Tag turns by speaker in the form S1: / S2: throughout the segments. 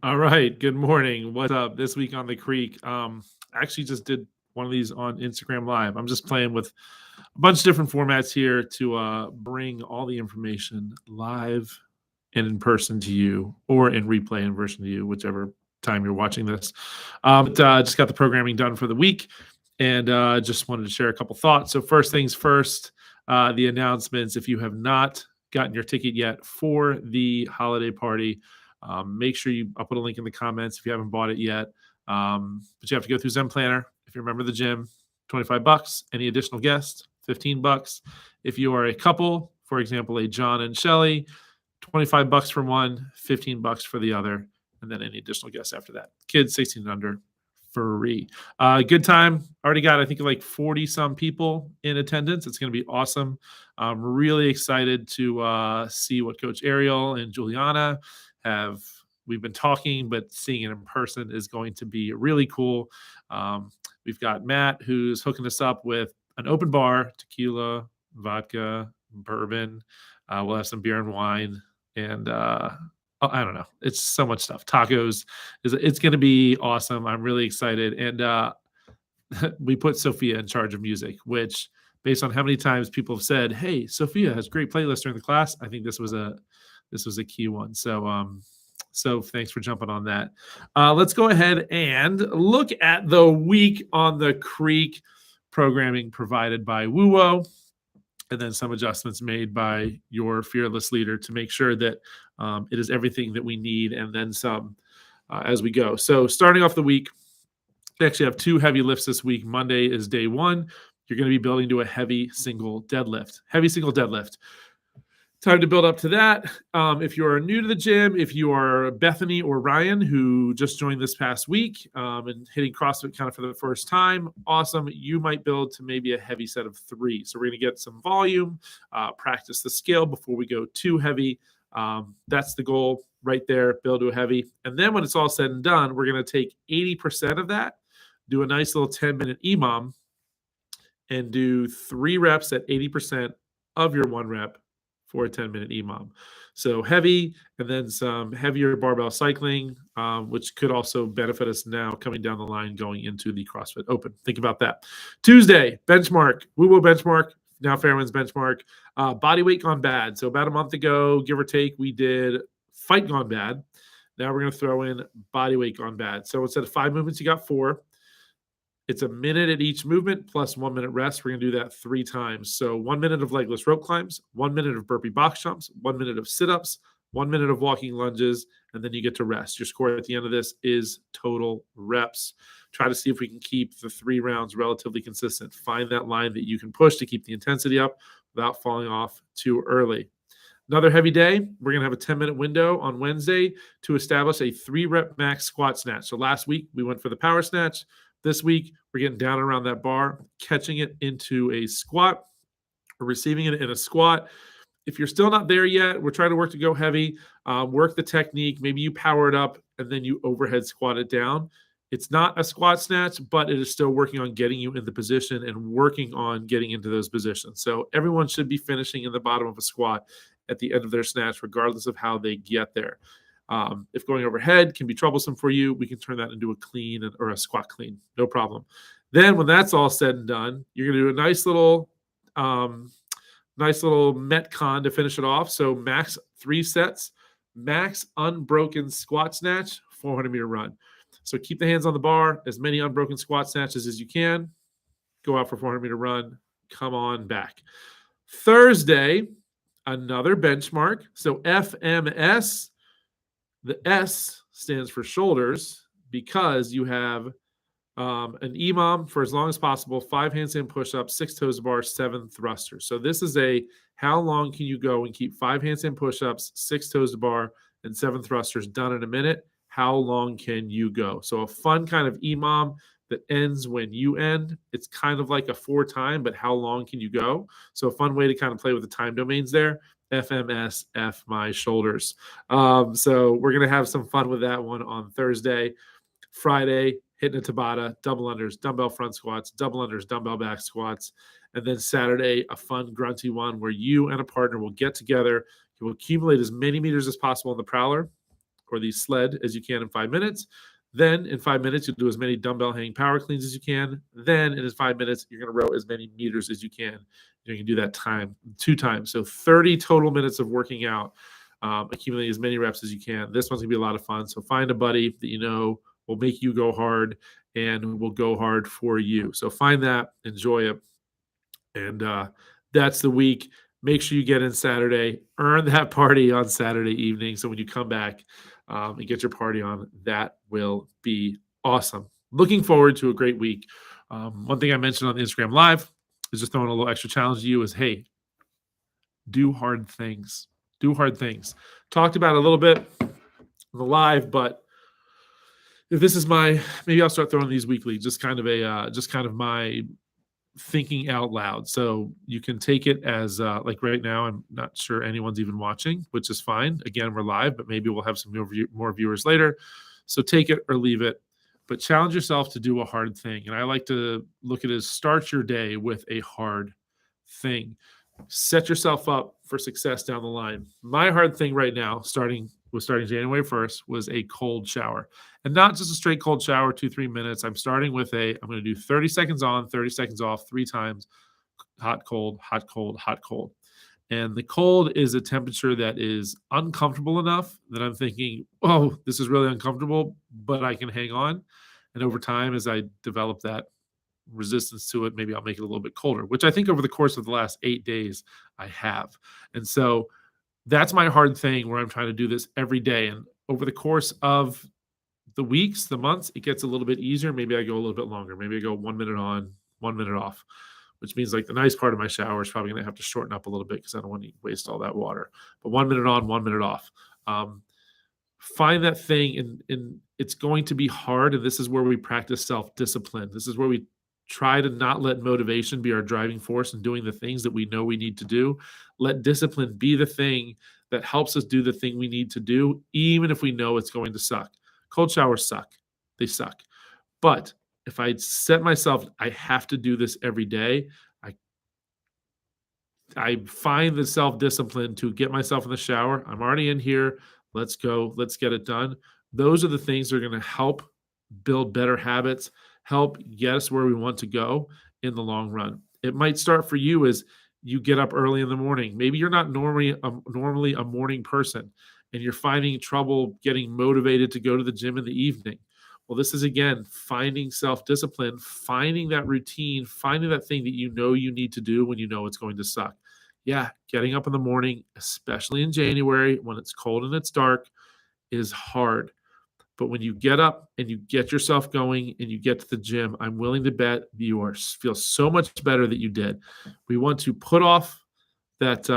S1: All right. Good morning. What's up this week on the Creek? I actually just did one of these on Instagram Live. I'm just playing with a bunch of different formats here to bring all the information live and in person to you, or in replay in version to you, whichever time you're watching this. Just got the programming done for the week, and just wanted to share a couple thoughts. So first things first, the announcements. If you have not gotten your ticket yet for the holiday party, make sure I'll put a link in the comments if you haven't bought it yet. But you have to go through Zen Planner. If you're a member of the gym, $25. Any additional guests, $15. If you are a couple, for example, a John and Shelly, $25 for one, $15 for the other, and then any additional guests after that. Kids 16 and under, free. Good time. Already got, I think, like 40 some people in attendance. It's going to be awesome. I'm really excited to see what Coach Ariel and Juliana have. We've been talking, but seeing it in person is going to be really cool. We've got Matt, who's hooking us up with an open bar, tequila, vodka, bourbon. We'll have some beer and wine, and I don't know. It's so much stuff. Tacos. It's going to be awesome. I'm really excited. And we put Sophia in charge of music, which, based on how many times people have said, "Hey, Sophia has great playlists during the class," I think this was a key one. So thanks for jumping on that. Let's go ahead and look at the week on the Creek. Programming provided by WUWO, and then some adjustments made by your fearless leader to make sure that it is everything that we need, and then some as we go. So starting off the week, we actually have 2 heavy lifts this week. Monday is day 1. You're going to be building to a heavy single deadlift. Time to build up to that. If you're new to the gym, if you are Bethany or Ryan, who just joined this past week and hitting CrossFit kind of for the first time, awesome. You might build to maybe a heavy set of 3. So we're going to get some volume, practice the skill before we go too heavy. That's the goal right there, build to a heavy. And then when it's all said and done, we're going to take 80% of that, do a nice little 10-minute EMOM, and do 3 reps at 80% of your 1 rep for a 10-minute EMOM. So heavy, and then some heavier barbell cycling, which could also benefit us now coming down the line going into the CrossFit Open. Think about that. Tuesday, benchmark, WUWO benchmark, now Fairman's benchmark, body weight gone bad. So about a month ago, give or take, we did fight gone bad. Now we're going to throw in body weight gone bad. So instead of 5 movements, you got 4. It's a minute at each movement plus 1 minute rest. We're going to do that 3 times. So 1 minute of legless rope climbs, 1 minute of burpee box jumps, 1 minute of sit-ups, 1 minute of walking lunges, and then you get to rest. Your score at the end of this is total reps. Try to see if we can keep the 3 rounds relatively consistent. Find that line that you can push to keep the intensity up without falling off too early. Another heavy day, we're going to have a 10-minute window on Wednesday to establish a 3-rep max squat snatch. So last week, we went for the power snatch. This week, we're getting down around that bar, catching it into a squat, or receiving it in a squat. If you're still not there yet, we're trying to work to go heavy, work the technique. Maybe you power it up, and then you overhead squat it down. It's not a squat snatch, but it is still working on getting you in the position and working on getting into those positions. So everyone should be finishing in the bottom of a squat at the end of their snatch, regardless of how they get there. If going overhead can be troublesome for you, we can turn that into a clean or a squat clean, no problem. Then when that's all said and done, you're going to do a nice little Metcon to finish it off. So max 3 sets, max unbroken squat snatch, 400-meter run. So keep the hands on the bar, as many unbroken squat snatches as you can. Go out for 400-meter run. Come on back. Thursday, another benchmark. So FMS. The S stands for shoulders because you have an EMOM for as long as possible, 5 handstand push-ups, 6 toes to bar, 7 thrusters. So this is how long can you go and keep 5 handstand push-ups, 6 toes to bar, and 7 thrusters done in a minute? How long can you go? So a fun kind of EMOM that ends when you end. It's kind of like a 4 time, but how long can you go? So a fun way to kind of play with the time domains there. FMS, F my shoulders. So we're going to have some fun with that one on Thursday. Friday, hitting a Tabata, double unders, dumbbell front squats, double unders, dumbbell back squats. And then Saturday, a fun grunty one where you and a partner will get together. You will accumulate as many meters as possible in the prowler, or the sled as you can in 5 minutes. Then in 5 minutes, you'll do as many dumbbell hang power cleans as you can. Then in 5 minutes, you're going to row as many meters as you can. You can do that 2 times. So 30 total minutes of working out, accumulate as many reps as you can. This one's going to be a lot of fun. So find a buddy that you know will make you go hard and will go hard for you. So find that, enjoy it. And that's the week. Make sure you get in Saturday, earn that party on Saturday evening. So when you come back and get your party on, that will be awesome. Looking forward to a great week. One thing I mentioned on the Instagram Live is just throwing a little extra challenge to you is, hey, do hard things. Do hard things. Talked about it a little bit on the live, but if this is maybe I'll start throwing these weekly, just kind of my thinking out loud. So you can take it as like right now, I'm not sure anyone's even watching, which is fine. Again, we're live, but maybe we'll have some more viewers later. So take it or leave it, but challenge yourself to do a hard thing. And I like to look at it as start your day with a hard thing. Set yourself up for success down the line. My hard thing right now, starting January 1st, was a cold shower. And not just a straight cold shower, 2-3 minutes. I'm starting with I'm going to do 30 seconds on, 30 seconds off, 3 times, hot, cold, hot, cold, hot, cold. And the cold is a temperature that is uncomfortable enough that I'm thinking, oh, this is really uncomfortable, but I can hang on. And over time, as I develop that resistance to it, maybe I'll make it a little bit colder, which I think over the course of the last 8 days I have. And so that's my hard thing where I'm trying to do this every day. And over the course of the weeks, the months, it gets a little bit easier. Maybe I go a little bit longer. Maybe I go 1 minute on, 1 minute off, which means like the nice part of my shower is probably going to have to shorten up a little bit because I don't want to waste all that water. But 1 minute on, 1 minute off. Find that thing, and it's going to be hard. And this is where we practice self-discipline. This is where we try to not let motivation be our driving force in doing the things that we know we need to do. Let discipline be the thing that helps us do the thing we need to do, even if we know it's going to suck. Cold showers suck. They suck. But if I set myself, I have to do this every day, I find the self-discipline to get myself in the shower. I'm already in here. Let's go. Let's get it done. Those are the things that are going to help build better habits, help get us where we want to go in the long run. It might start for you as you get up early in the morning. Maybe you're not normally a morning person and you're finding trouble getting motivated to go to the gym in the evening. Well, this is, again, finding self-discipline, finding that routine, finding that thing that you know you need to do when you know it's going to suck. Yeah, getting up in the morning, especially in January when it's cold and it's dark, is hard. But when you get up and you get yourself going and you get to the gym, I'm willing to bet you feel so much better that you did. We want to put off that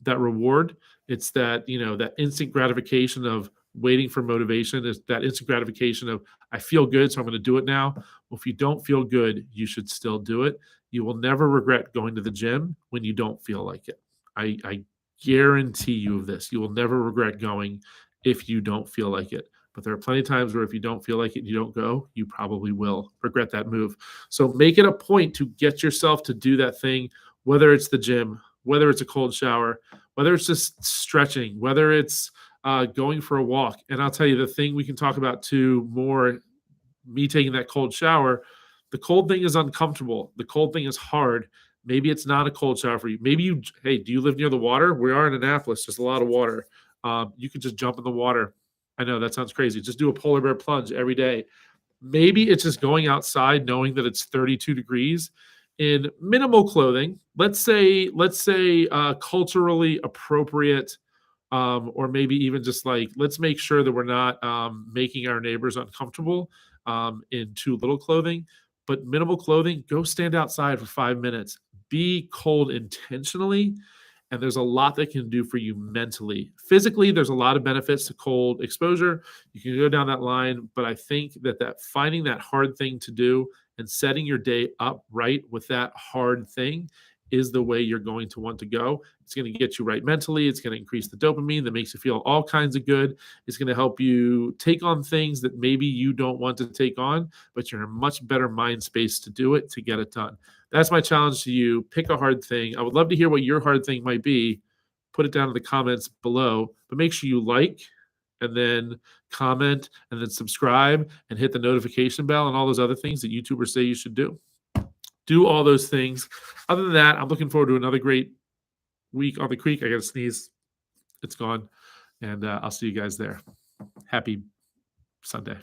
S1: reward. It's that, that instant gratification of waiting for motivation. Is that instant gratification of, I feel good, so I'm going to do it now. Well, if you don't feel good, you should still do it. You will never regret going to the gym when you don't feel like it. I guarantee you of this. You will never regret going if you don't feel like it. But there are plenty of times where if you don't feel like it and you don't go, you probably will regret that move. So make it a point to get yourself to do that thing, whether it's the gym, whether it's a cold shower, whether it's just stretching, whether it's going for a walk. And I'll tell you the thing we can talk about too more, me taking that cold shower, the cold thing is uncomfortable. The cold thing is hard. Maybe it's not a cold shower for you. Maybe do you live near the water? We are in Annapolis. There's a lot of water. You could just jump in the water. I know that sounds crazy. Just do a polar bear plunge every day. Maybe it's just going outside knowing that it's 32 degrees in minimal clothing. Let's say culturally appropriate, or maybe even just like, let's make sure that we're not making our neighbors uncomfortable in too little clothing. But minimal clothing, go stand outside for 5 minutes. Be cold intentionally. And there's a lot that can do for you mentally. Physically, there's a lot of benefits to cold exposure. You can go down that line, but I think that finding that hard thing to do and setting your day up right with that hard thing is the way you're going to want to go. It's going to get you right mentally. It's going to increase the dopamine that makes you feel all kinds of good. It's going to help you take on things that maybe you don't want to take on, but you're in a much better mind space to do it, to get it done. That's my challenge to you. Pick a hard thing. I would love to hear what your hard thing might be. Put it down in the comments below, but make sure you like, and then comment, and then subscribe, and hit the notification bell, and all those other things that YouTubers say you should do. Do all those things. Other than that, I'm looking forward to another great week on the creek. I got to sneeze. It's gone. And I'll see you guys there. Happy Sunday.